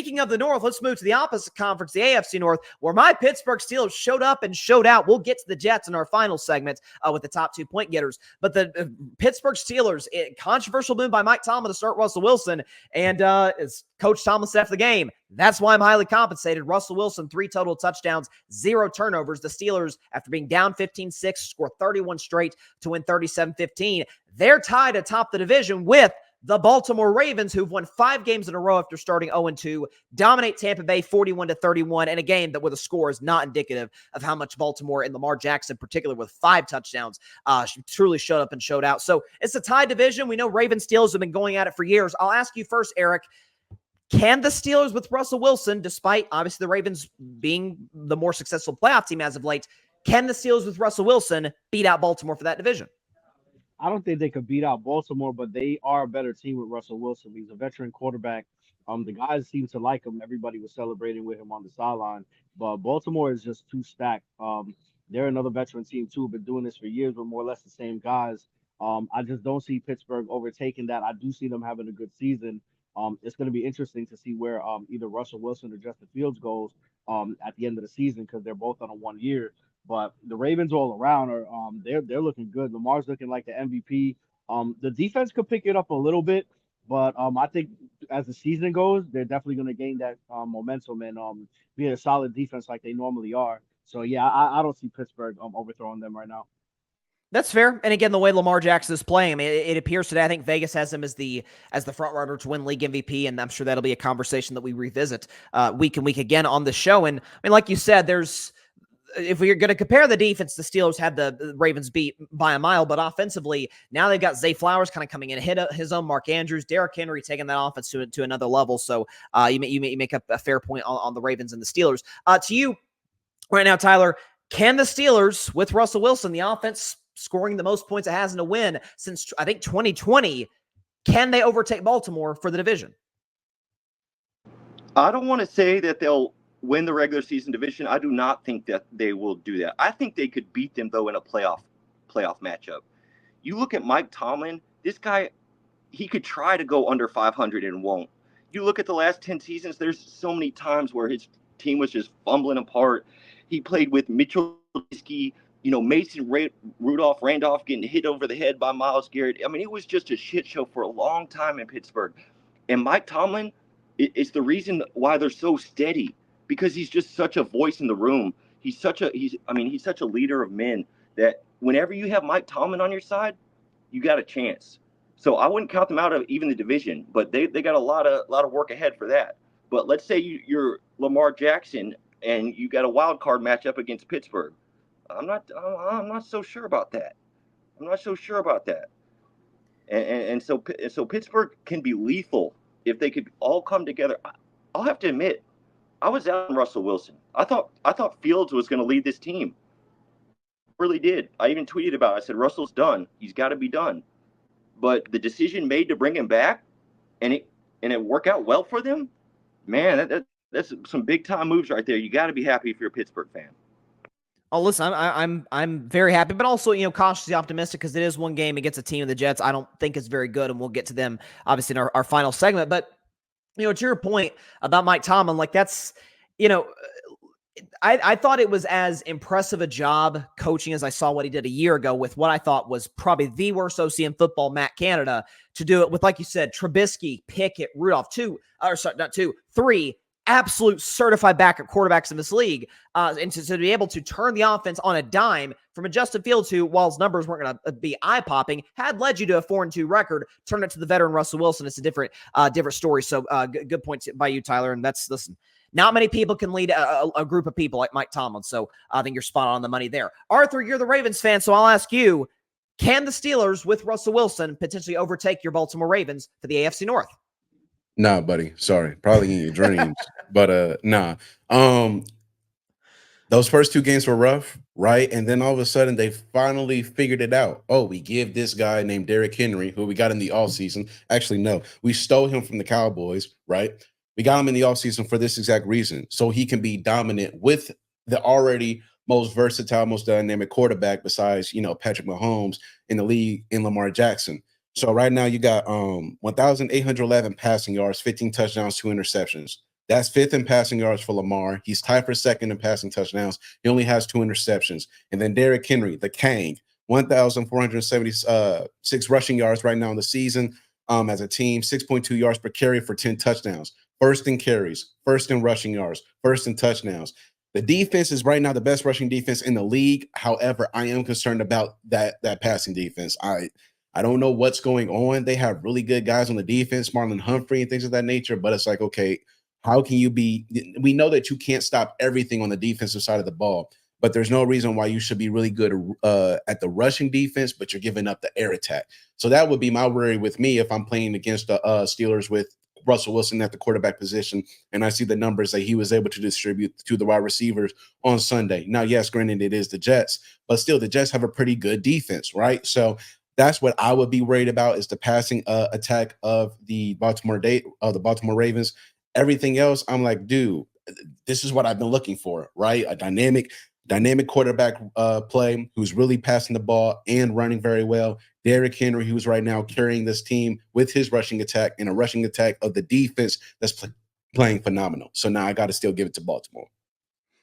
speaking of the North, let's move to the opposite conference, the AFC North, where my Pittsburgh Steelers showed up and showed out. We'll get to the Jets in our final segment with the top 2 point getters. But the Pittsburgh Steelers, controversial move by Mike Tomlin to start Russell Wilson. And as Coach Tomlin said after the game, that's why I'm highly compensated. Russell Wilson, 3 total touchdowns, 0 turnovers. The Steelers, after being down 15-6, score 31 straight to win 37-15. They're tied atop the division with the Baltimore Ravens, who've won 5 games in a row after starting 0-2, dominate Tampa Bay 41-31 in a game that, with a score, is not indicative of how much Baltimore and Lamar Jackson, particularly with 5 touchdowns, truly showed up and showed out. So it's a tied division. We know Ravens Steelers have been going at it for years. I'll ask you first, Eric. Can the Steelers with Russell Wilson, despite obviously the Ravens being the more successful playoff team as of late, can the Steelers with Russell Wilson beat out Baltimore for that division? I don't think they could beat out Baltimore, but they are a better team with Russell Wilson. He's a veteran quarterback. The guys seem to like him. Everybody was celebrating with him on the sideline, but Baltimore is just too stacked. They're another veteran team too, been doing this for years with more or less the same guys. I just don't see Pittsburgh overtaking that. I do see them having a good season. It's going to be interesting to see where either Russell Wilson or Justin Fields goes at the end of the season, because they're both on a 1 year. But the Ravens all around are they're looking good. Lamar's looking like the MVP. The defense could pick it up a little bit, but I think as the season goes, they're definitely going to gain that momentum and be a solid defense like they normally are. So yeah, I don't see Pittsburgh overthrowing them right now. That's fair. And again, the way Lamar Jackson is playing, I mean, it appears today, I think Vegas has him as the front runner to win league MVP, and I'm sure that'll be a conversation that we revisit week and week again on the show. And I mean, like you said, if we're going to compare the defense, the Steelers had the Ravens beat by a mile, but offensively, now they've got Zay Flowers kind of coming in, hit his own Mark Andrews, Derrick Henry taking that offense to another level. So you make a fair point on the Ravens and the Steelers. To you right now, Tyler, can the Steelers with Russell Wilson, the offense scoring the most points it has in a win since, I think, 2020, can they overtake Baltimore for the division? I don't want to say that they'll win the regular season division. I do not think that they will do that. I think they could beat them, though, in a playoff matchup. You look at Mike Tomlin, this guy, he could try to go under 500 and won't. You look at the last 10 seasons, there's so many times where his team was just fumbling apart. He played with Mitchell Trubisky, Mason Rudolph, Randolph getting hit over the head by Myles Garrett. I mean, it was just a shit show for a long time in Pittsburgh. And Mike Tomlin is the reason why they're so steady, because he's just such a voice in the room. He's such a leader of men that whenever you have Mike Tomlin on your side, you got a chance. So I wouldn't count them out of even the division, but they got a lot of work ahead for that. But let's say you're Lamar Jackson and you got a wild card matchup against Pittsburgh. I'm not so sure about that. And so Pittsburgh can be lethal if they could all come together. I'll have to admit, I was out on Russell Wilson. I thought Fields was going to lead this team. Really did. I even tweeted about it. I said, Russell's done. He's got to be done. But the decision made to bring him back and it worked out well for them, man, that's some big time moves right there. You got to be happy if you're a Pittsburgh fan. Oh, listen, I'm very happy, but also, cautiously optimistic, because it is one game against a team of the Jets I don't think is very good, and we'll get to them obviously in our final segment. But to your point about Mike Tomlin, like that's, I thought it was as impressive a job coaching as I saw what he did a year ago with what I thought was probably the worst OC in football, Matt Canada, to do it with, like you said, Trubisky, Pickett, Rudolph, three absolute certified backup quarterbacks in this league, and to be able to turn the offense on a dime from a Justin Fields who, while his numbers weren't going to be eye-popping, had led you to a 4-2 record, turned it to the veteran Russell Wilson. It's a different story. So good points by you, Tyler. And listen, not many people can lead a group of people like Mike Tomlin. So I think you're spot on the money there. Arthur, you're the Ravens fan, so I'll ask you, can the Steelers with Russell Wilson potentially overtake your Baltimore Ravens for the AFC North? Nah, buddy. Sorry. Probably in your dreams. But nah. Those first 2 games were rough, right? And then all of a sudden they finally figured it out. Oh, we give this guy named Derrick Henry, who we got in the offseason. Actually, no, we stole him from the Cowboys, right? We got him in the offseason for this exact reason. So he can be dominant with the already most versatile, most dynamic quarterback besides, Patrick Mahomes in the league in Lamar Jackson. So right now you got 1,811 passing yards, 15 touchdowns, 2 interceptions. That's 5th in passing yards for Lamar. He's tied for 2nd in passing touchdowns. He only has 2 interceptions. And then Derrick Henry, the Kang, 1,476 rushing yards right now in the season as a team, 6.2 yards per carry for 10 touchdowns. 1st in carries, 1st in rushing yards, 1st in touchdowns. The defense is right now the best rushing defense in the league. However, I am concerned about that passing defense. I don't know what's going on. They have really good guys on the defense, Marlon Humphrey and things of that nature, but it's like, okay, how can you be – we know that you can't stop everything on the defensive side of the ball, but there's no reason why you should be really good at the rushing defense, but you're giving up the air attack. So that would be my worry with me if I'm playing against the Steelers with Russell Wilson at the quarterback position, and I see the numbers that he was able to distribute to the wide receivers on Sunday. Now, yes, granted, it is the Jets, but still the Jets have a pretty good defense, right? So that's what I would be worried about is the passing attack of the Baltimore Ravens. Everything else, I'm like, dude, this is what I've been looking for, right? A dynamic quarterback play who's really passing the ball and running very well. Derrick Henry, who's right now carrying this team with his rushing attack and a rushing attack of the defense that's playing phenomenal. So now I got to still give it to Baltimore.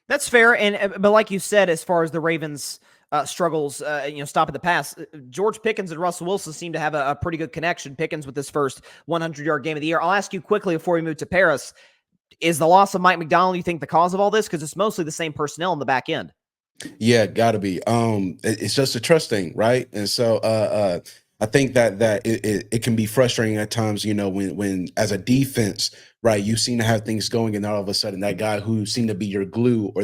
That's fair. But like you said, as far as the Ravens struggles, stopping the pass, George Pickens and Russell Wilson seem to have a pretty good connection. Pickens with his first 100-yard game of the year. I'll ask you quickly before we move to Paris, is the loss of Mike McDonald, you think, the cause of all this? Because it's mostly the same personnel in the back end. Yeah, gotta be. It's just a trust thing, right? And so I think that it can be frustrating at times, when as a defense, right, you seem to have things going, and all of a sudden that guy who seemed to be your glue or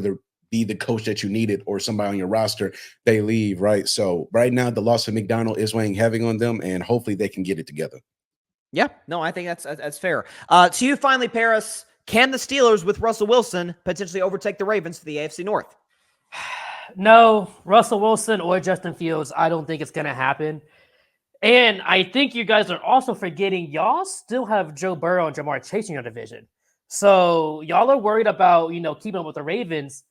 be the coach that you needed or somebody on your roster, they leave, right? So right now the loss of McDonald is weighing heavy on them, and hopefully they can get it together. Yeah, no, I think that's fair. To you finally, Paris, can the Steelers with Russell Wilson potentially overtake the Ravens for the AFC North? No, Russell Wilson or Justin Fields, I don't think it's going to happen. And I think you guys are also forgetting y'all still have Joe Burrow and Jamar Chase in your division. So y'all are worried about, keeping up with the Ravens.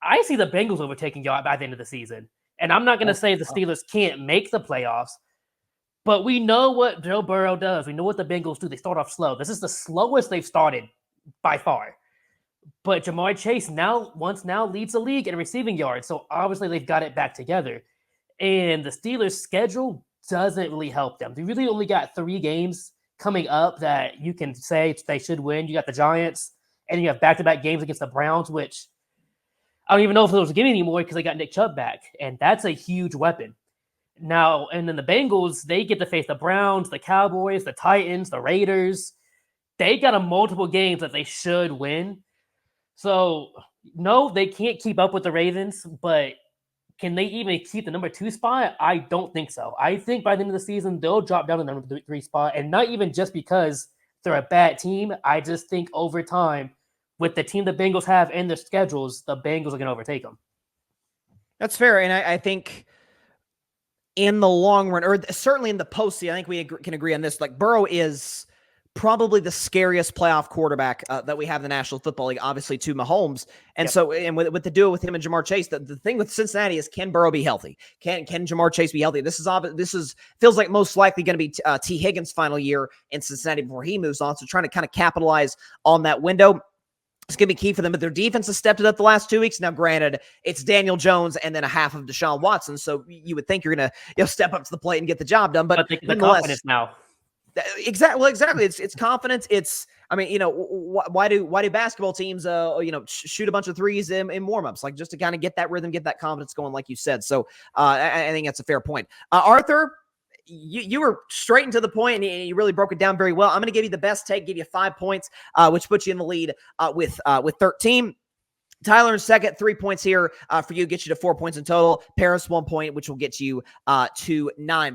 I see the Bengals overtaking y'all by the end of the season. And I'm not going to say the Steelers can't make the playoffs, but we know what Joe Burrow does. We know what the Bengals do. They start off slow. This is the slowest they've started by far. But Jamar Chase now leads the league in receiving yards. So obviously they've got it back together. And the Steelers' schedule doesn't really help them. They really only got 3 games coming up that you can say they should win. You got the Giants, and you have back-to-back games against the Browns, which I don't even know if it was a game anymore because they got Nick Chubb back. And that's a huge weapon. Now, and then the Bengals, they get to face the Browns, the Cowboys, the Titans, the Raiders. They got a multiple games that they should win. So, no, they can't keep up with the Ravens, but can they even keep the number 2 spot? I don't think so. I think by the end of the season, they'll drop down to the number 3 spot, and not even just because they're a bad team. I just think over time, with the team the Bengals have and their schedules, the Bengals are going to overtake them. That's fair, and I think in the long run, or certainly in the postseason, I think we can agree on this. Like, Burrow is probably the scariest playoff quarterback that we have in the National Football League, obviously to Mahomes. And Yep. So, and with the duo with him and Jamar Chase, the thing with Cincinnati is, can Burrow be healthy? Can Jamar Chase be healthy? This feels like most likely going to be T. Higgins' final year in Cincinnati before he moves on. So trying to kind of capitalize on that window. It's going to be key for them, but their defense has stepped it up the last 2 weeks. Now, granted, it's Daniel Jones and then a half of Deshaun Watson, so you would think you're going to step up to the plate and get the job done. But the confidence now. Exactly. Well, exactly. It's confidence. Why do basketball teams, shoot a bunch of threes in warmups, like just to kind of get that rhythm, get that confidence going, like you said. So I think that's a fair point. Arthur, you were straight and to the point, and you really broke it down very well. I'm going to give you the best take, give you 5 points, which puts you in the lead with 13. Tyler in second, 3 points here for you, get you to 4 points in total. Paris, 1 point, which will get you to 9.